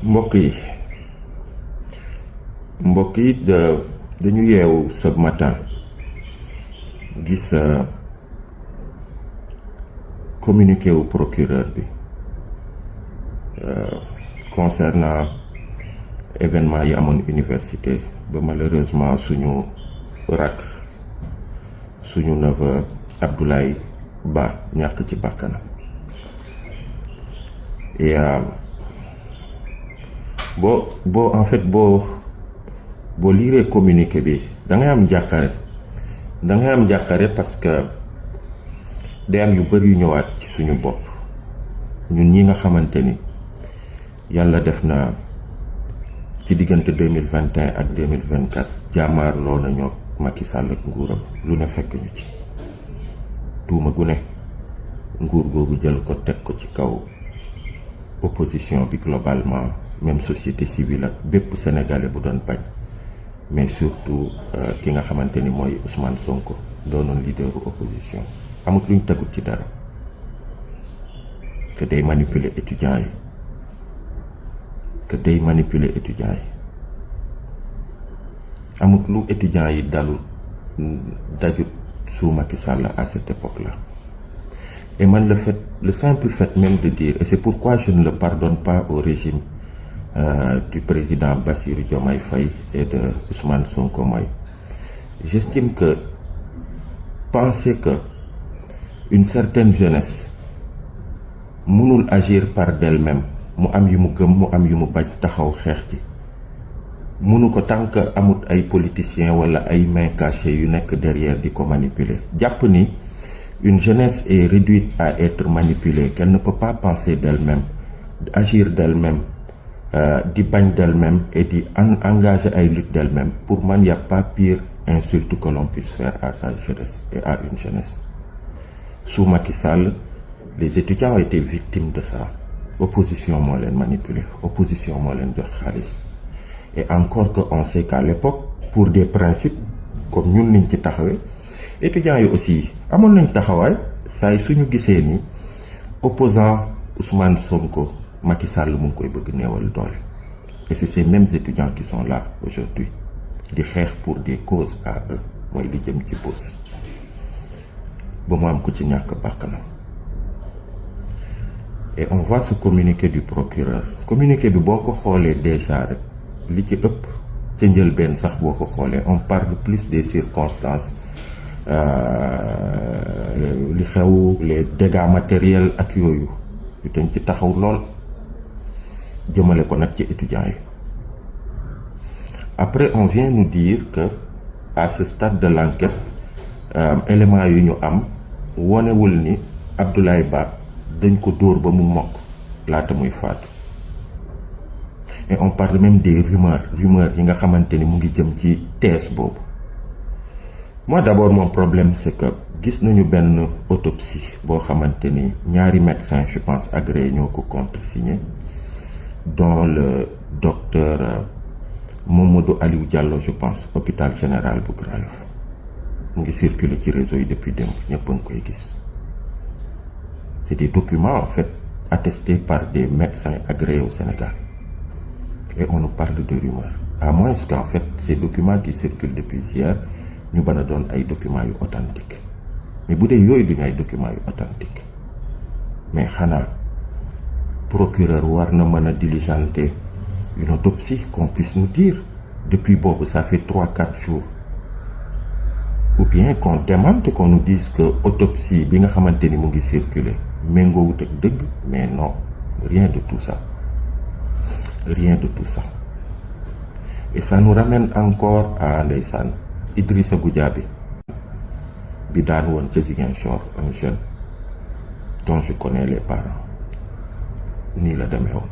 mbokk yi dañu yeewu ce matin gis communiqué wu procureur bi concernant événement yi amoon université ba malheureusement suñu rak suñu neveu Abdoulaye Ba ñàkk ci bakkanam et boo liiree communiqué bi da ngay am jàqare parce que day am yu bëri yu ñëwaat ci suñu bopp ñun ñi nga xamante ni yàlla def na ci diggante 2021 ak 2024 jàmmaarloo nañoo Macky Sall ak nguuram lu ne fekk ñu ci tuuma gu ne nguur googu jël ko teg ko ci kaw opposition bi globalement même société civile ak bépp sénégalais bu doon bañ mais surtout ki nga xamante ni mooy Ousmane Sonko doonoon leaderu opposition amut luñ tegut ci dara que day manipuler étudiants yi amut lu étudiants yi dajut sous Macky Sall à cette époque-là. Et man le simple fait même de dire, et c'est pourquoi je ne le pardonne pas au régime du président Bassirou Diomaye Faye et de Ousmane Sonko mooy j'estime que penser que une certaine jeunesse mënul agir par d'elle-même mu am yu mu gëm mu am yu mu bañ taxaw xeex ci mënu ko tant que amut ay politiciens wala ay mains cachées yu nekk derrière di ko manipuler jàpp ni une jeunesse est réduite à être manipulée, qu'elle ne peut pas penser d'elle-même, agir d'elle-même, di bañ d'elle-même et di engager ay lutte d'elle-même. Pour moi, il n'y a pas pire insulte que l'on puisse faire à sa jeunesse et à une jeunesse. Sous Macky Sall, les étudiants ont été victimes de ça. Opposition moo leen manipulé, opposition moo leen jox xaalis. Et encore que on sait qu'à l'époque, pour des principes comme ñun niñ ci taxawee, étudiants yi aussi amoon nañ taxawaay saay suñu gisee ni opposant Ousmane Sonko Macky Sall mu ngi koy bëgg néewal doole et c'est ces mêmes étudiants qui sont là aujourd'hui di xeex pour des causes à eux mooy li jëm ci bourse ba mu am ko ci ñàkk bakkanam et on voit ce communiqué du procureur communiqué bi boo ko xoolee déjà rek li ci ëpp ca njëlbeen sax boo ko xoolee on parle plus des circonstances li xew les dégâts matériels ak yooyu yu dañ ci taxaw lool jëmale ko nag ci étudiants yi après on vient nous dire que à ce stade de l'enquête éléments yu ñu am wonewul ni Abdoulaye Ba dañ ko dóor ba mu mokk laata muy faatu et on parle même des rumeurs yi nga xamante ni mu ngi jëm ci thèse boobu. Moi d'abord mon problème c'est que gis nañu benn autopsie boo xamante ni ñaari médecins je pense agréé ñoo ko contresigné dont le docteur Mamadou Aliou Diallo je pense hôpital général bu Grand Yoff mu ngi circuler ci réseau yi depuis démb ñëpp a ngi koy gis c'est des documents en fait attestés par des médecins agréés au Sénégal et on nous parle de rumeurs à moins qu'en fait ces documents qui circulent depuis hier ñu bana doon ay documents yu authentique mais bu dee yooyu duñu ay documents yu authentique mais xanaa procureur war na mën a diligenter une autopsie qu'on puisse nous dire depuis boobu ça fait 3-4 jours ou bien qu'on démente qu'on nous dise que autopsie bi nga xamante ni mu ngi circuler méngoowut ak dëgg mais non rien de tout ça et ça nous ramène encore à ndeysaan Idrissa Goudiaby bi daan woon ca Ziguinchor un jeune dont je connais les parents nii la demee woon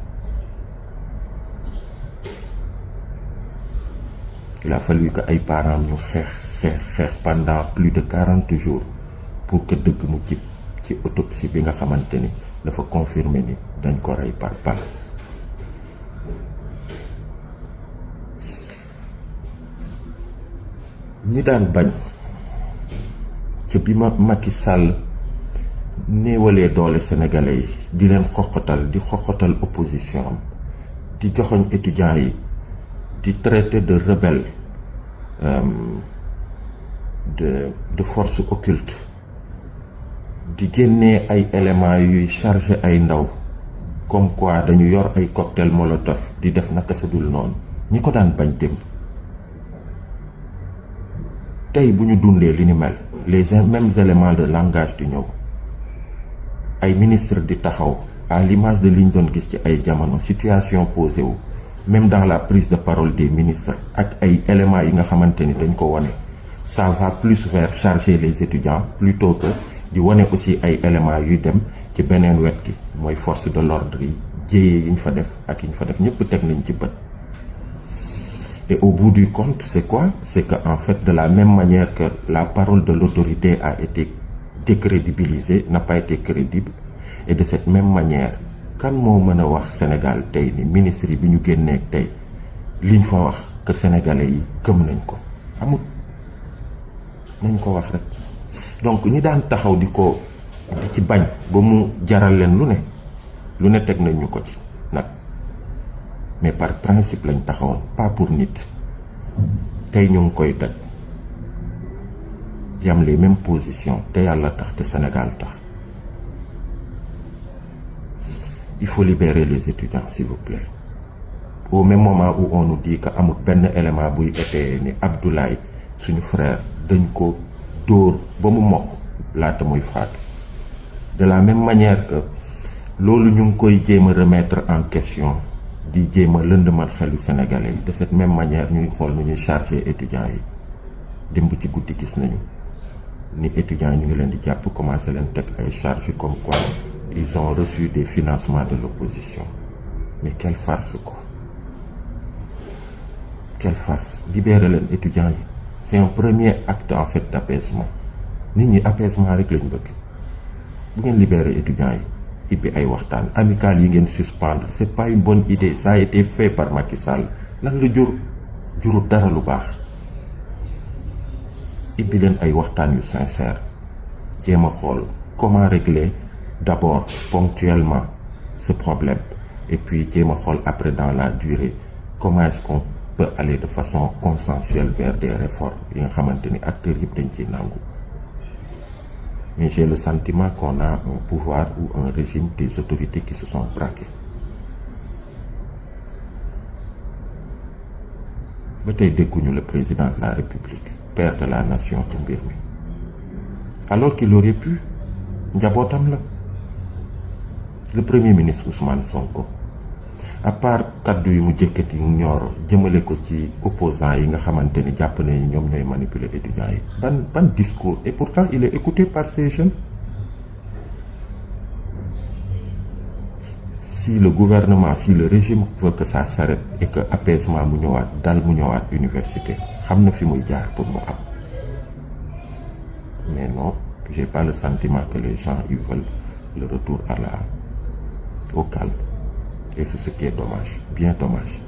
il a fallu que ay parents ñu xeex pendant plus de 40 jours pour que dëgg mu jib ci autopsie bi nga xamante ni dafa confirmer ni dañ ko rey par balle. ñi daan bañ ca bi Macky Sall néewalee doole sénégalais yi di leen xoqatal di xoqatal opposition am di joxoñ étudiants yi, di traiter de rebelles, de force occulte, di génnee ay éléments yuy chargé ay ndaw comme quoi dañu yor ay cocktail molotov di def naka sa dul noonu ñi ko daan bañ démb tey bu ñu dundee li ni mel les mêmes éléments de langage di ñëw ay ministre di taxaw à l'image de liñ doon gis ci ay jamono situation posée wu même dans la prise de parole des ministres ak ay éléments yi nga xamante ni dañ ko wane ça va plus vers charger les étudiants plutôt que di wane aussi ay éléments yuy dem ci beneen wet gi mooy force de l'ordre yi jéyee yi ñu fa def ak yi ñu fa def ñëpp teg nañ ci bët. Et au bout du compte, c'est quoi? C'est qu'en fait, de la même manière que la parole de l'autorité a été décrédibilisée, n'a pas été crédible, et de cette même manière, kan moo mën a wax Sénégal tey ni ministre yi bi ñu génnee tey liñ fa wax que sénégalais yi gëm nañ ko amut nañ ko wax rek. Donc ñi daan taxaw di ci bañ ba mu jaral leen lu ne teg nañ ñu ko ci nag. Mais par principe lañ taxawoon pas pour nit tey ñu ngi koy daj di am les mêmes positions te yàlla tax te Sénégal tax. Il faut libérer les étudiants s'il vous plaît. Au même moment où on nous dit que amul benn élément buy étayé ni Abdoulaye suñu frère dañ ko dóor ba mu mokk laata muy faatu. De la même manière que loolu ñu ngi koy jéem a remettre en question di jéem a lëndëmal xelu sénégalais yi. De cette même manière ñuy xool nu ñuy charger étudiants yi démb ci guddi gis nañu ni étudiants yi ñu ngi leen di jàpp commencé leen teg ay charges comme quoi ils ont reçu des financements de l'opposition. Mais quelle farce quoi, quelle farce. Libérer leen étudiants yi, c'est un premier acte en fait d'apaisement. Nit ñi apaisement rek lañ bëgg. Bu ngeen libérer étudiants yi ibbi ay waxtaan amical yi ngeen suspendre, c'est pas une bonne idée. Ça a été fait par Macky Sall. Lan la jurut dara lu baax. Ibbi leen ay waxtaan yu sincère jéem a xool comment régler d'abord ponctuellement ce problème et puis jéem a xool après dans la durée comment est-ce qu'on peut aller de façon consensuelle vers des réformes yi nga xamante ni acteurs yëpp dañ ciy nangu. Mais j'ai le sentiment qu'on a un pouvoir ou un régime des autorités qui se sont braqués. Ba tey dégguñu le président de la République, père de la nation ci mbir mi, alors qu'il aurait pu. Njabootam la. Le premier ministre Ousmane Sonko, à part kaddu yu mu jëkkati ñooro jëmale ko ci opposants yi nga xamante ni jàpp ne ñoom ñooy manipuler étudiants yi, ban discours. Et pourtant il est écouté par ces jeunes. Si le gouvernement, si le régime veut que ça s'arrête et que apaisement mu ñëwaat dal mu ñëwaat université, xam na fi muy jaar pour mu am. Mais non, j'ai pas le sentiment que les gens ils veulent le retour au calme. Et c'est ce qui est dommage, bien dommage.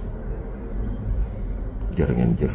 Jërë ngeen jëf.